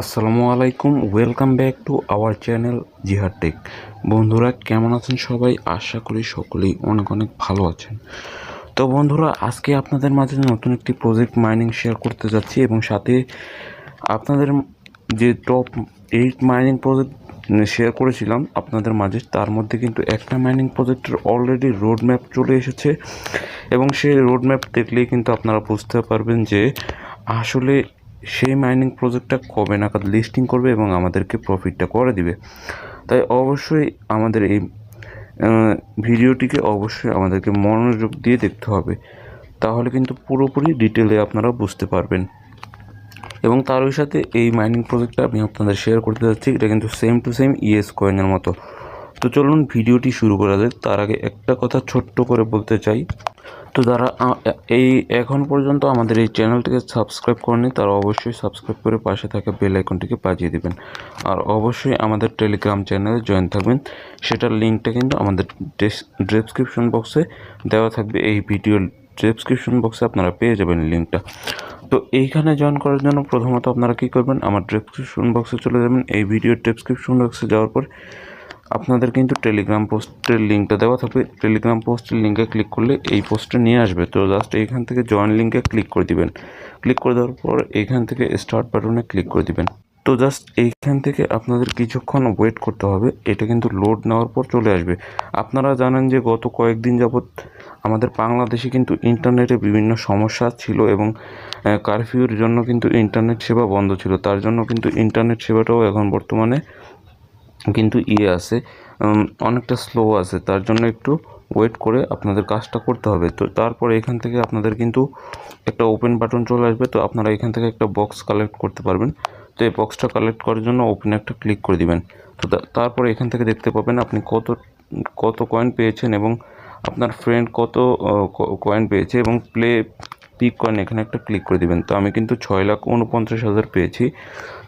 আসসালামু আলাইকুম, welcome back to our channel জিহাদ টেক। বন্ধুরা কেমন আছেন সবাই? আশা করি সকলেই অনেক অনেক ভালো আছেন। তো বন্ধুরা, আজকে আপনাদের মাঝে নতুন একটি প্রজেক্ট মাইনিং শেয়ার করতে যাচ্ছি এবং সাথে আপনাদের যে টপ 8 মাইনিং প্রজেক্ট শেয়ার করেছিলাম আপনাদের মাঝে, তার মধ্যে কিন্তু একটা মাইনিং প্রজেক্টের অলরেডি রোড ম্যাপ চলে এসেছে এবং সেই রোড ম্যাপ দেখলেই কিন্তু আপনারা বুঝতে পারবেন যে আসলে সেই মাইনিং প্রজেক্টটা কবে নাগাদ লিস্টিং করবে এবং আমাদেরকে প্রফিটটা করে দিবে। তাই অবশ্যই আমাদের এই ভিডিওটিকে অবশ্যই আমাদেরকে মনোযোগ দিয়ে দেখতে হবে, তাহলে কিন্তু পুরোপুরি ডিটেলে আপনারা বুঝতে পারবেন। এবং তারই সাথে এই মাইনিং প্রজেক্টটা আমি আপনাদের শেয়ার করতে যাচ্ছি, এটা কিন্তু সেম টু সেম ইএস কয়েনের মতো। তো চলুন ভিডিওটি শুরু করা যাক। তার আগে একটা কথা ছোট্ট করে বলতে চাই, তো যারা এই এখন পর্যন্ত আমাদের এই চ্যানেলটিকে সাবস্ক্রাইব করেনি তারা অবশ্যই সাবস্ক্রাইব করে পাশে থাকা বেল আইকনটিকে বাজিয়ে দেবেন। আর অবশ্যই আমাদের টেলিগ্রাম চ্যানেলে জয়েন থাকবেন, সেটার লিঙ্কটা কিন্তু আমাদের ডেসক্রিপশন বক্সে দেওয়া থাকবে। এই ভিডিওর ডেসক্রিপশন বক্সে আপনারা পেয়ে যাবেন লিঙ্কটা। তো এইখানে জয়েন করার জন্য প্রথমত আপনারা কী করবেন, আমার ডেসক্রিপশন বক্সে চলে যাবেন। এই ভিডিওর ডেসক্রিপশন বক্সে যাওয়ার পর আপনাদের কিন্তু টেলিগ্রাম পোস্টের লিঙ্কটা দেওয়া থাকবে। টেলিগ্রাম পোস্টের লিঙ্কে ক্লিক করলে এই পোস্টে নিয়ে আসবে। তো জাস্ট এইখান থেকে জয়েন লিঙ্কে ক্লিক করে দিবেন। ক্লিক করে দেওয়ার পর এইখান থেকে স্টার্ট বাটনে ক্লিক করে দিবেন। তো জাস্ট এইখান থেকে আপনাদের কিছুক্ষণ ওয়েট করতে হবে, এটা কিন্তু লোড নেওয়ার পর চলে আসবে। আপনারা জানেন যে গত কয়েকদিন যাবৎ আমাদের বাংলাদেশে কিন্তু ইন্টারনেটে বিভিন্ন সমস্যা ছিল এবং কারফিউর জন্য কিন্তু ইন্টারনেট সেবা বন্ধ ছিল। তার জন্য কিন্তু ইন্টারনেট সেবাটাও এখন বর্তমানে কিন্তু আছে, অনেকটা স্লো আছে। তার জন্য একটু ওয়েট করে আপনাদের কাজটা করতে হবে। তো তারপর এখান থেকে আপনাদের কিন্তু একটা ওপেন বাটন চলে আসবে। তো আপনারা এখান থেকে একটা বক্স কালেক্ট করতে পারবেন। তো এই বক্সটা কালেক্ট করার জন্য ওপেনে একটা ক্লিক করে দিবেন। তো তারপরে এখান থেকে দেখতে পাবেন আপনি কত কয়েন পেয়েছেন এবং আপনার ফ্রেন্ড কত কয়েন পেয়েছে এবং পিক কয়েন এখানে একটা ক্লিক করে দিবেন। তো আমি কিন্তু 6,49,000 পেয়েছি।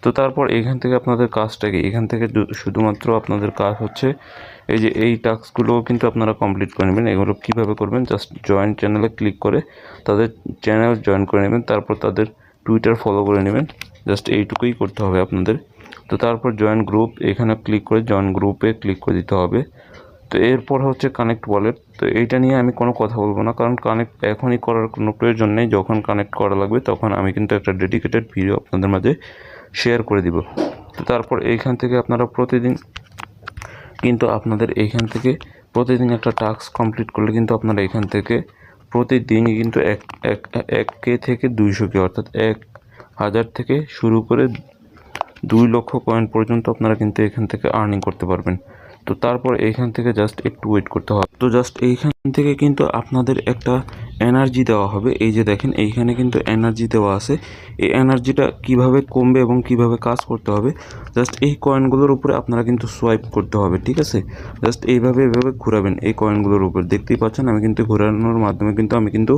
তো তারপর এখান থেকে আপনাদের কাজটাকে এখান থেকে শুধুমাত্র আপনাদের কাজ হচ্ছে এই যে এই টাস্কগুলো কিন্তু আপনারা কমপ্লিট করে নেবেন। এগুলো কীভাবে করবেন, জাস্ট জয়েন চ্যানেলে ক্লিক করে তাদের চ্যানেল জয়েন করে নেবেন, তারপর তাদের টুইটার ফলো করে নেবেন। জাস্ট এইটুকুই করতে হবে আপনাদের। তো তারপর জয়েন গ্রুপ এখানে ক্লিক করে জয়েন গ্রুপে ক্লিক করে দিতে হবে। তো এরপর হচ্ছে কানেক্ট ওয়ালেট। তো এইটা নিয়ে আমি কোনো কথা বলবো না, কারণ কানেক্ট এখনই করার কোনো প্রয়োজন নেই। যখন কানেক্ট করা লাগবে তখন আমি কিন্তু একটা ডেডিকেটেড ভিডিও আপনাদের মাঝে শেয়ার করে দিব। তো তারপর এইখান থেকে আপনারা প্রতিদিন একটা টাস্ক কমপ্লিট করলে কিন্তু আপনারা এখান থেকে প্রতিদিনই কিন্তু এক কে থেকে 200K অর্থাৎ 1,000 থেকে শুরু করে 2 লক্ষ কয়েন পর্যন্ত আপনারা কিন্তু এখান থেকে আর্নিং করতে পারবেন। তো তারপর এইখান থেকে জাস্ট একটু ওয়েট করতে হবে। তো জাস্ট এইখান থেকে কিন্তু আপনাদের একটা এনার্জি দেওয়া হবে। এই যে দেখেন এইখানে কিন্তু এনার্জি দেওয়া আছে। এই এনার্জিটা কিভাবে কমবে এবং কিভাবে কাজ করতে হবে, জাস্ট এই কয়েনগুলোর উপরে আপনারা কিন্তু সোয়াইপ করতে হবে, ঠিক আছে? জাস্ট এভাবে ঘোরাবেন এই কয়েনগুলোর উপর। দেখতেই পাচ্ছেন আমি কিন্তু ঘোরানোর মাধ্যমে কিন্তু আমি কিন্তু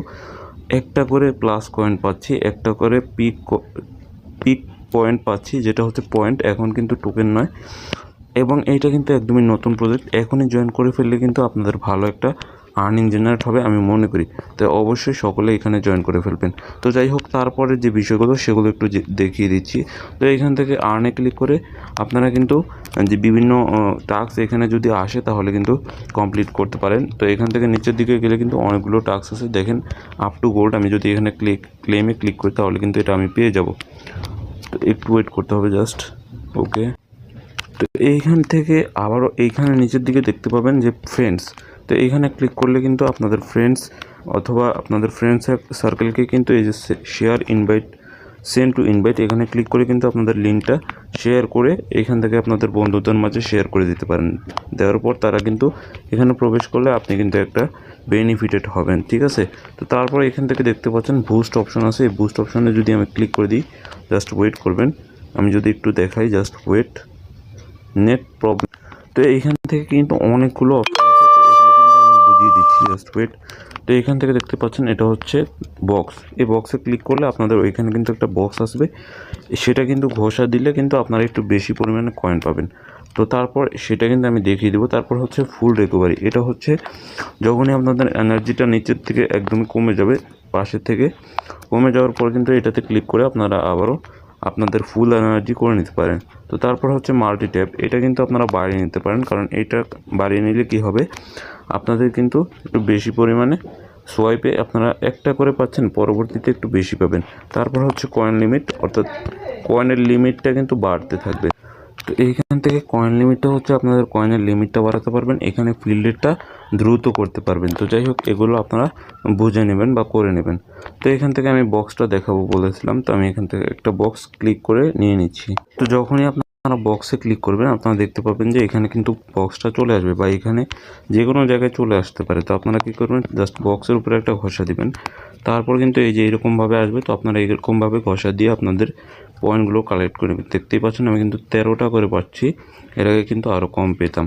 একটা করে প্লাস কয়েন পাচ্ছি, একটা করে পিক পয়েন্ট পাচ্ছি, যেটা হচ্ছে পয়েন্ট, এখন কিন্তু টোকেন নয়। এবং এইটা কিন্তু একদমই নতুন প্রজেক্ট, এখনই জয়েন করে ফেললে কিন্তু আপনাদের ভালো একটা আর্নিং জেনারেট হবে আমি মনে করি। তো অবশ্যই সকলে এখানে জয়েন করে ফেলবেন। তো যাই হোক, তারপরে যে বিষয়গুলো সেগুলো একটু দেখিয়ে দিচ্ছি। তো এখান থেকে আর্নে ক্লিক করে আপনারা কিন্তু যে বিভিন্ন টাস্ক এখানে যদি আসে তাহলে কিন্তু কমপ্লিট করতে পারেন। তো এখান থেকে নিচের দিকে গেলে কিন্তু অনেকগুলো টাস্ক আছে, দেখেন আপ টু গোল্ড। আমি যদি এখানে ক্লেমে ক্লিক করি তাহলে কিন্তু এটা আমি পেয়ে যাব। তো একটু ওয়েট করতে হবে জাস্ট। ওকে, তো এইখান থেকে আবারও এইখানে নিচের দিকে দেখতে পাবেন যে ফ্রেন্ডস। তো এইখানে ক্লিক করলে কিন্তু আপনাদের ফ্রেন্ডস অথবা আপনাদের ফ্রেন্ডস সার্কেলকে কিন্তু এই যে share invite, send to invite, এখানে ক্লিক করে কিন্তু আপনাদের লিঙ্কটা শেয়ার করে এখান থেকে আপনাদের বন্ধুদের মাঝে শেয়ার করে দিতে পারেন। দেওয়ার পর তারা কিন্তু এখানে প্রবেশ করলে আপনি কিন্তু একটা বেনিফিটেড হবেন, ঠিক আছে? তো তারপর এখান থেকে দেখতে পাচ্ছেন বুস্ট অপশন আছে। এই বুস্ট অপশনে যদি আমি ক্লিক করে দিই, জাস্ট ওয়েট করবেন, আমি যদি একটু দেখাই, জাস্ট ওয়েট, নেট প্রবলেম। তো এইখান থেকে কিন্তু অনেকগুলো অপশন আছে, তো এগুলো কিন্তু আমি বুঝিয়ে দিচ্ছি, জাস্ট ওয়েট। তো এইখান থেকে দেখতে পাচ্ছেন এটা হচ্ছে বক্স। এই বক্সে ক্লিক করলে আপনাদের ওইখানে কিন্তু একটা বক্স আসবে, সেটা কিন্তু ঘষা দিলে কিন্তু আপনারা একটু বেশি পরিমাণে কয়েন পাবেন। তো তারপর সেটা কিন্তু আমি দেখিয়ে দেবো। তারপর হচ্ছে ফুল রিকভারি। এটা হচ্ছে যখনই আপনাদের এনার্জিটা নিচের থেকে একদমই কমে যাবে, পাশের থেকে কমে যাওয়ার পর কিন্তু এটাতে ক্লিক করে আপনারা আবারও আপনাদের ফুল এনার্জি করে নিতে পারেন। তো তারপর হচ্ছে মাল্টি ট্যাপ, এটা কিন্তু আপনারা বাড়িয়ে নিতে পারেন, কারণ এটা বাড়িয়ে নিলে কী হবে, আপনাদের কিন্তু একটু বেশি পরিমাণে সোয়াইপে আপনারা একটা করে পাচ্ছেন, পরবর্তীতে একটু বেশি পাবেন। তারপর হচ্ছে কয়েন লিমিট, অর্থাৎ কয়েনের লিমিটটা কিন্তু বাড়তে থাকবে। তো এইখান থেকে কয়েন লিমিটটা হচ্ছে আপনাদের কয়েনের লিমিটটা বাড়াতে পারবেন, এখানে ফিল রেটটা দ্রুত করতে পারবেন। তো যাই হোক, এগুলো আপনারা বুঝে নেবেন বা করে নেবেন। তো এখান থেকে আমি বক্সটা দেখাবো বলেছিলাম, তো আমি এখান থেকে একটা বক্স ক্লিক করে নিয়ে নিচ্ছি। তো যখনই আপনারা বক্সে ক্লিক করবেন, আপনারা দেখতে পাবেন যে এখানে কিন্তু বক্সটা চলে আসবে বা এখানে যে কোনো জায়গায় চলে আসতে পারে। তো আপনারা কী করবেন, জাস্ট বক্সের উপরে একটা ঘষা দিবেন, তারপর কিন্তু এই যে এরকমভাবে আসবে। তো আপনারা এরকমভাবে ঘষা দিয়ে আপনাদের পয়েন্টগুলো কালেক্ট করে নেবেন। দেখতেই পাচ্ছেন আমি কিন্তু 13টা করে পাচ্ছি, এর আগে কিন্তু আরও কম পেতাম।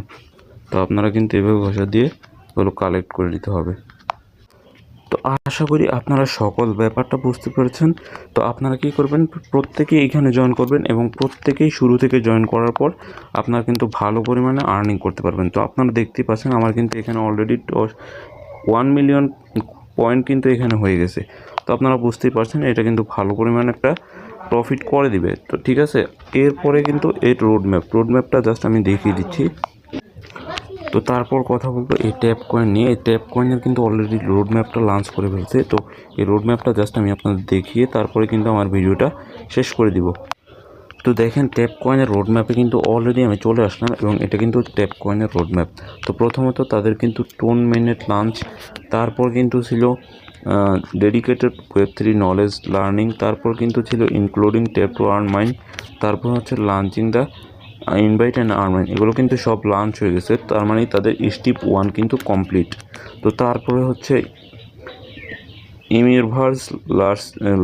তো আপনারা কিন্তু এভাবে ঘষা দিয়ে ওগুলো কালেক্ট করে নিতে হবে। তো আশা করি আপনারা সকল ব্যাপারটা বুঝতে পেরেছেন। তো আপনারা কী করবেন, প্রত্যেকেই এখানে জয়েন করবেন এবং প্রত্যেকেই শুরু থেকে জয়েন করার পর আপনারা কিন্তু ভালো পরিমাণে আর্নিং করতে পারবেন। তো আপনারা দেখতেই পাচ্ছেন আমার কিন্তু এখানে অলরেডি 1 মিলিয়ন পয়েন্ট কিন্তু এখানে হয়ে গেছে। তো আপনারা বুঝতেই পারছেন এটা কিন্তু ভালো পরিমাণে একটা প্রফিট করে দিবে। তো ঠিক আছে, এরপরে কিন্তু এর রোডম্যাপটা জাস্ট আমি দেখিয়ে দিচ্ছি। তো তারপর কথা বলবো এই ট্যাপ কয়েন নিয়ে। এই ট্যাপ কয়েনের কিন্তু অলরেডি রোডম্যাপটা লঞ্চ করে ফেলছে। তো এই রোডম্যাপটা জাস্ট আমি আপনাদের দেখিয়ে তারপরে কিন্তু আমার ভিডিওটা শেষ করে দিব। তো দেখেন, ট্যাপ কয়েনের রোডম্যাপে কিন্তু অলরেডি আমি চলে আসলাম এবং এটা কিন্তু ট্যাপ কয়েনের রোডম্যাপ। তো প্রথমত তাদের কিন্তু টোন মেনেট লঞ্চ, তারপর কিন্তু ছিল ডেডিকেটেড Web3 নলেজ লার্নিং, তারপর কিন্তু ছিল including tap to earn mine, তারপর হচ্ছে launching the invite and earn mine. এগুলো কিন্তু সব লঞ্চ হয়ে গেছে, তার মানে তাদের স্টেপ 1 কিন্তু কমপ্লিট। তো তারপরে হচ্ছে ইমিরভার্স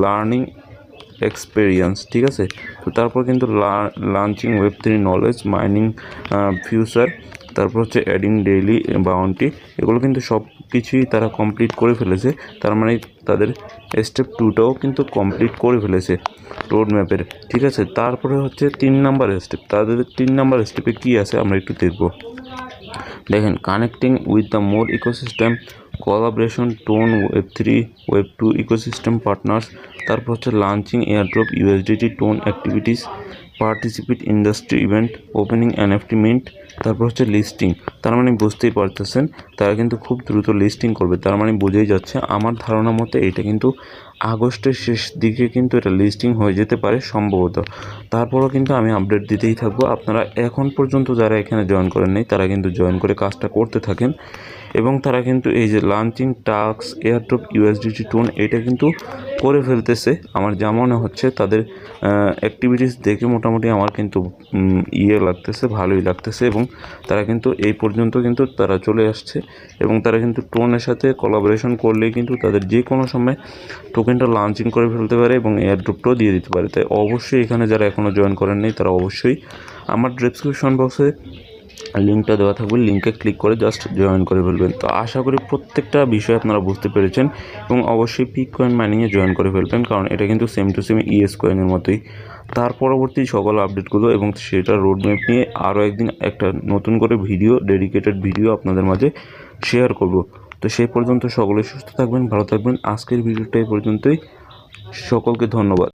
লার্নিং এক্সপেরিয়েন্স, ঠিক আছে। তো তারপর কিন্তু launching Web3 knowledge mining future, তারপর হচ্ছে অ্যাডিং ডেইলি বাউন্টি। এগুলো কিন্তু সব কিছুই তারা কমপ্লিট করে ফেলেছে, তার মানে তাদের স্টেপ 2টাও কিন্তু কমপ্লিট করে ফেলেছে রোড ম্যাপের, ঠিক আছে। তারপরে হচ্ছে 3 নাম্বার স্টেপ, তাদের 3 নাম্বার স্টেপে কী আছে আমরা একটু দেখব। দেখেন, connecting with the more ecosystem, collaboration, tone Web3 Web2 ecosystem partners, তারপর হচ্ছে launching airdrop USDT tone activities, participate industry event, opening NFT mint, তারপর হচ্ছে লিস্টিং। তার মানে বুঝতেই পারতেছেন তারা কিন্তু খুব দ্রুত লিস্টিং করবে, তার মানে বোঝাই যাচ্ছে আমার ধারণা মতে এটা কিন্তু আগস্টের শেষ দিকে কিন্তু এটা লিস্টিং হয়ে যেতে পারে সম্ভবত। তারপরও কিন্তু আমি আপডেট দিতেই থাকবো। আপনারা এখন পর্যন্ত যারা এখানে জয়েন করেন নাই তারা কিন্তু জয়েন করে কাজটা করতে থাকেন এবং তারা কিন্তু এই যে launching task airdrop USDT tone এটা কিন্তু করে ফেলতেছে। আমার যা মনে হচ্ছে তাদের অ্যাক্টিভিটিস দেখে মোটামুটি আমার কিন্তু লাগতেছে, ভালোই লাগতেছে এবং তারা কিন্তু এই পর্যন্ত কিন্তু তারা চলে আসছে এবং তারা কিন্তু টোনের সাথে কোলাবোরেশন করলেই কিন্তু তাদের যে কোনো সময় টোকেনটা লঞ্চিং করে ফেলতে পারে এবং এয়ারড্রপটাও দিয়ে দিতে পারে। তাই অবশ্যই এখানে যারা এখনও জয়েন করেন নাই তারা অবশ্যই আমার ডেসক্রিপশন বক্সে লিঙ্কটা দেওয়া থাকবে, লিঙ্কে ক্লিক করে জাস্ট জয়েন করে ফেলবেন। তো আশা করি প্রত্যেকটা বিষয় আপনারা বুঝতে পেরেছেন এবং অবশ্যই পিক কয়েন মাইনিংয়ে জয়েন করে ফেলবেন, কারণ এটা কিন্তু সেম টু সেম ES কয়েনের মতোই। তার পরবর্তী সকল আপডেটগুলো এবং সেটার রোডম্যাপ নিয়ে আরও একদিন একটা নতুন করে ভিডিও, ডেডিকেটেড ভিডিও আপনাদের মাঝে শেয়ার করব। তো সেই পর্যন্ত সকলে সুস্থ থাকবেন, ভালো থাকবেন। আজকের ভিডিওটা এই পর্যন্তই, সকলকে ধন্যবাদ।